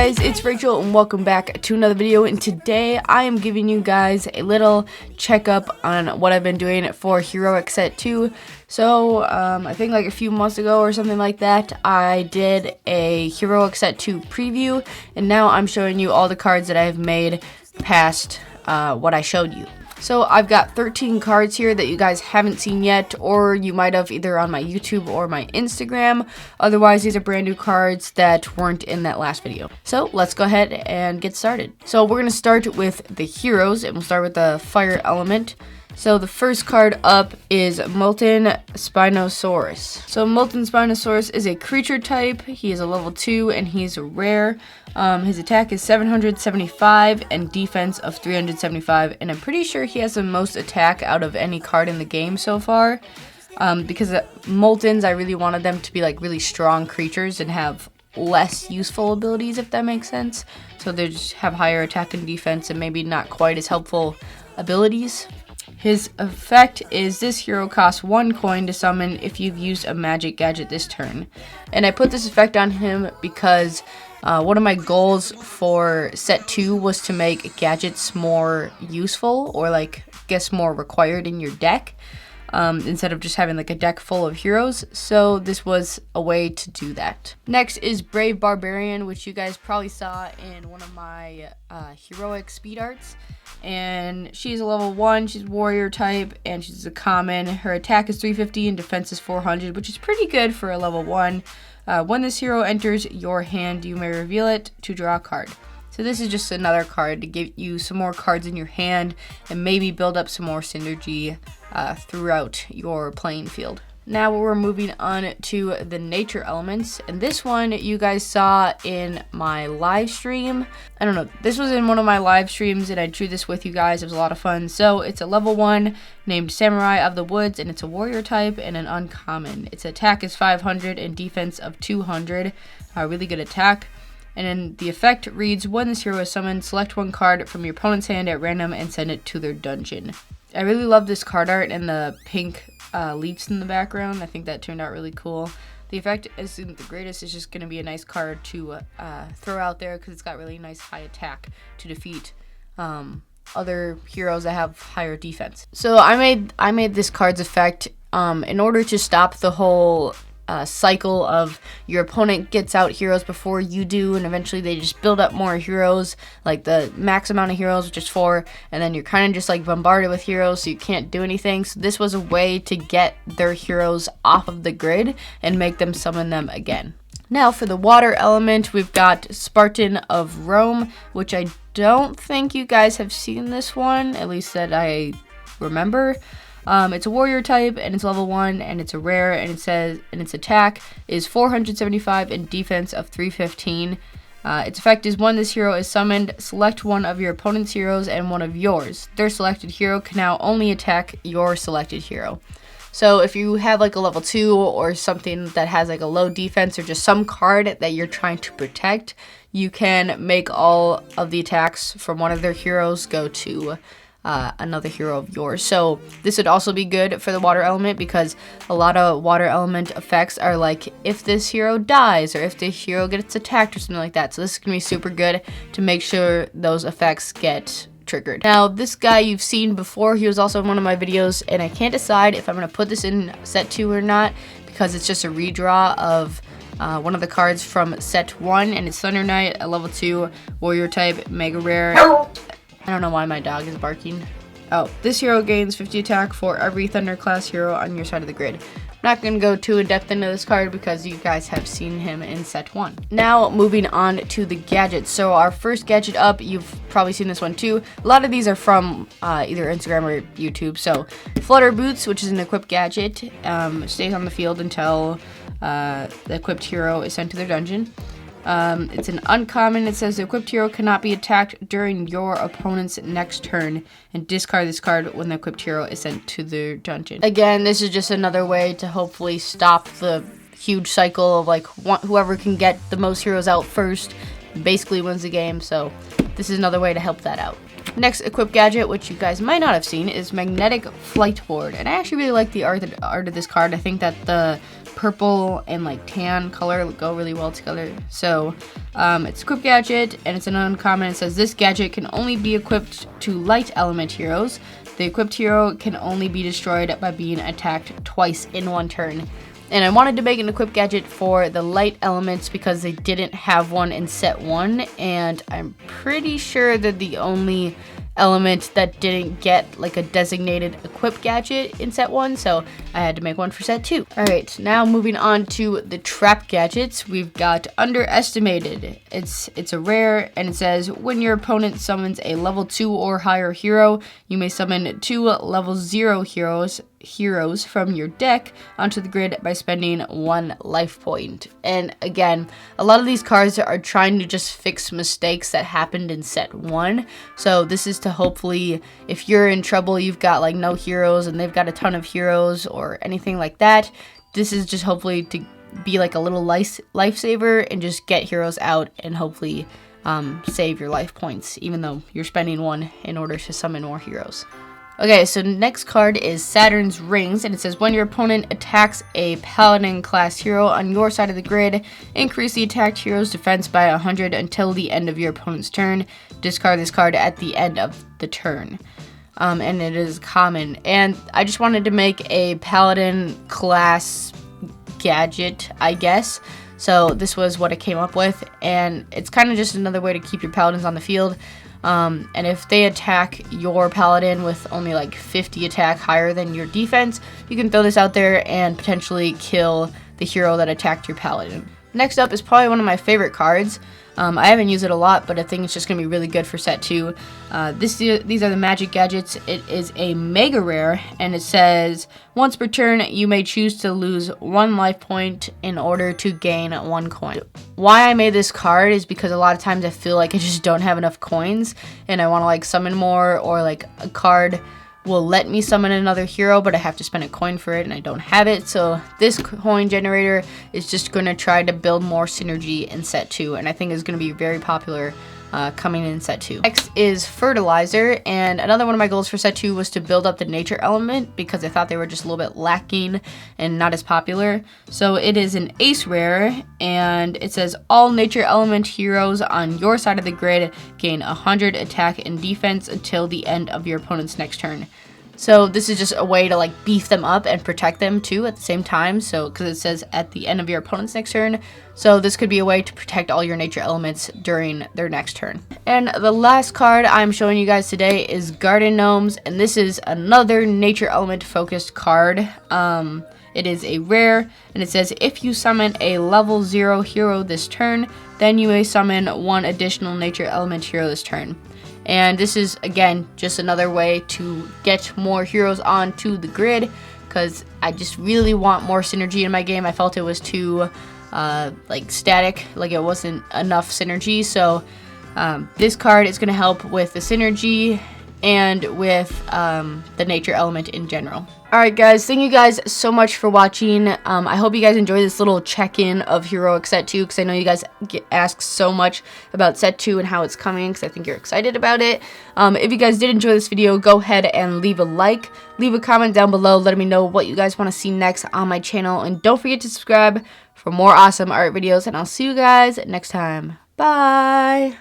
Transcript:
guys, it's Rachel and welcome back to another video, and today I am giving you guys a little checkup on what I've been doing for Heroic Set 2. So I think like a few months ago or something like that, I did a Heroic Set 2 preview, and now I'm showing you all the cards that I have made past what I showed you. So I've got 13 cards here that you guys haven't seen yet, or you might have either on my YouTube or my Instagram. Otherwise, these are brand new cards that weren't in that last video. So let's go ahead and get started. So we're going to start with the heroes, and we'll start with the fire element. So the first card up is Molten Spinosaurus. So Molten Spinosaurus is a creature type. He is a level 2 and he's rare. His attack is 775 and defense of 375. And I'm pretty sure he has the most attack out of any card in the game so far. Because Moltens, I really wanted them to be like really strong creatures and have less useful abilities, if that makes sense. So they just have higher attack and defense and maybe not quite as helpful abilities. His effect is this hero costs 1 coin to summon if you've used a magic gadget this turn. And I put this effect on him because one of my goals for set 2 was to make gadgets more useful, or like I guess more required in your deck, instead of just having like a deck full of heroes. So this was a way to do that. Next is Brave Barbarian, which you guys probably saw in one of my heroic speed arts. And she's a level 1, she's warrior type, and she's a common. Her attack is 350 and defense is 400, which is pretty good for a level 1. When this hero enters your hand, you may reveal it to draw a card. So this is just another card to give you some more cards in your hand and maybe build up some more synergy throughout your playing field. Now we're moving on to the nature elements, and this one you guys saw in my live stream. I don't know, this was in one of my live streams and I drew this with you guys. It was a lot of fun. So it's a level 1 named Samurai of the Woods, and it's a warrior type and an uncommon. Its attack is 500 and defense of 200. Really good attack. And then the effect reads, when this hero is summoned, select 1 card from your opponent's hand at random and send it to their dungeon. I really love this card art and the pink leaves in the background. I think that turned out really cool. The effect isn't the greatest. It's just going to be a nice card to throw out there because it's got really nice high attack to defeat other heroes that have higher defense. So I made this card's effect in order to stop the whole cycle of your opponent gets out heroes before you do, and eventually they just build up more heroes, like the max amount of heroes, which is 4, and then you're kind of just like bombarded with heroes, so you can't do anything. So this was a way to get their heroes off of the grid and make them summon them again. Now for the water element, we've got Spartan of Rome, which I don't think you guys have seen this one, at least that I remember. It's a warrior type and it's level 1 and it's a rare, and it says, and its attack is 475 and defense of 315. Its effect is when this hero is summoned, select 1 of your opponent's heroes and 1 of yours. Their selected hero can now only attack your selected hero. So if you have like a level 2 or something that has like a low defense, or just some card that you're trying to protect, you can make all of the attacks from one of their heroes go to another hero of yours. So this would also be good for the water element, because a lot of water element effects are like if this hero dies or if the hero gets attacked or something like that. So this is gonna be super good to make sure those effects get triggered. Now this guy you've seen before, he was also in one of my videos, and I can't decide if I'm gonna put this in set 2 or not, because it's just a redraw of one of the cards from set 1, and it's Thunder Knight, a level 2 warrior type, mega rare. I don't know why my dog is barking. Oh, this hero gains 50 attack for every Thunder class hero on your side of the grid. I'm not going to go too in depth into this card because you guys have seen him in set 1. Now moving on to the gadgets. So our first gadget up, you've probably seen this one too. A lot of these are from either Instagram or YouTube. So Flutter Boots, which is an equipped gadget, stays on the field until the equipped hero is sent to their dungeon. It's an uncommon. It says the equipped hero cannot be attacked during your opponent's next turn, and discard this card when the equipped hero is sent to their dungeon. Again, this is just another way to hopefully stop the huge cycle of like whoever can get the most heroes out first basically wins the game. So this is another way to help that out. Next equip gadget, which you guys might not have seen, is magnetic flight board. And I actually really like the art of this card. I think that the purple and like tan color go really well together. So it's equip gadget, and it's an uncommon. It says this gadget can only be equipped to light element heroes. The equipped hero can only be destroyed by being attacked twice in one turn. And I wanted to make an equip gadget for the light elements because they didn't have one in set 1, and I'm pretty sure that the only element that didn't get like a designated equip gadget in set 1, so I had to make one for set 2. Alright, now moving on to the trap gadgets, we've got underestimated. It's a rare, and it says when your opponent summons a level 2 or higher hero, you may summon 2 level 0 heroes from your deck onto the grid by spending 1 life point. And again, a lot of these cards are trying to just fix mistakes that happened in set 1, so this is to hopefully, if you're in trouble, you've got like no heroes and they've got a ton of heroes or anything like that, this is just hopefully to be like a little lifesaver and just get heroes out and hopefully save your life points, even though you're spending 1 in order to summon more heroes. Okay, so next card is Saturn's Rings, and it says when your opponent attacks a Paladin class hero on your side of the grid, increase the attacked hero's defense by 100 until the end of your opponent's turn. Discard this card at the end of the turn. And it is common. And I just wanted to make a Paladin class gadget, I guess. So this was what I came up with, and it's kind of just another way to keep your Paladins on the field. And if they attack your Paladin with only like 50 attack higher than your defense, you can throw this out there and potentially kill the hero that attacked your Paladin. Next up is probably one of my favorite cards. I haven't used it a lot, but I think it's just going to be really good for set 2. These are the magic gadgets. It is a mega rare, and it says once per turn you may choose to lose 1 life point in order to gain 1 coin. Why I made this card is because a lot of times I feel like I just don't have enough coins and I want to like summon more, or like a card will let me summon another hero, but I have to spend a coin for it and I don't have it. So this coin generator is just going to try to build more synergy in set 2, and I think is going to be very popular coming in set 2. Next is Fertilizer, and another one of my goals for set 2 was to build up the nature element because I thought they were just a little bit lacking and not as popular. So it is an ace rare, and it says all nature element heroes on your side of the grid gain 100 attack and defense until the end of your opponent's next turn. So this is just a way to like beef them up and protect them too at the same time. So because it says at the end of your opponent's next turn, so this could be a way to protect all your nature elements during their next turn. And the last card I'm showing you guys today is Garden Gnomes, and this is another nature element focused card. It is a rare, and it says if you summon a level 0 hero this turn, then you may summon 1 additional nature element hero this turn. And this is, again, just another way to get more heroes onto the grid, because I just really want more synergy in my game. I felt it was too, like, static, like it wasn't enough synergy. So this card is going to help with the synergy and with the nature element in general. Alright guys, thank you guys so much for watching. I hope you guys enjoy this little check-in of Heroic Set 2, because I know you guys get asked so much about Set 2 and how it's coming, because I think you're excited about it. If you guys did enjoy this video, go ahead and leave a like, leave a comment down below, letting me know what you guys want to see next on my channel, and don't forget to subscribe for more awesome art videos, and I'll see you guys next time. Bye!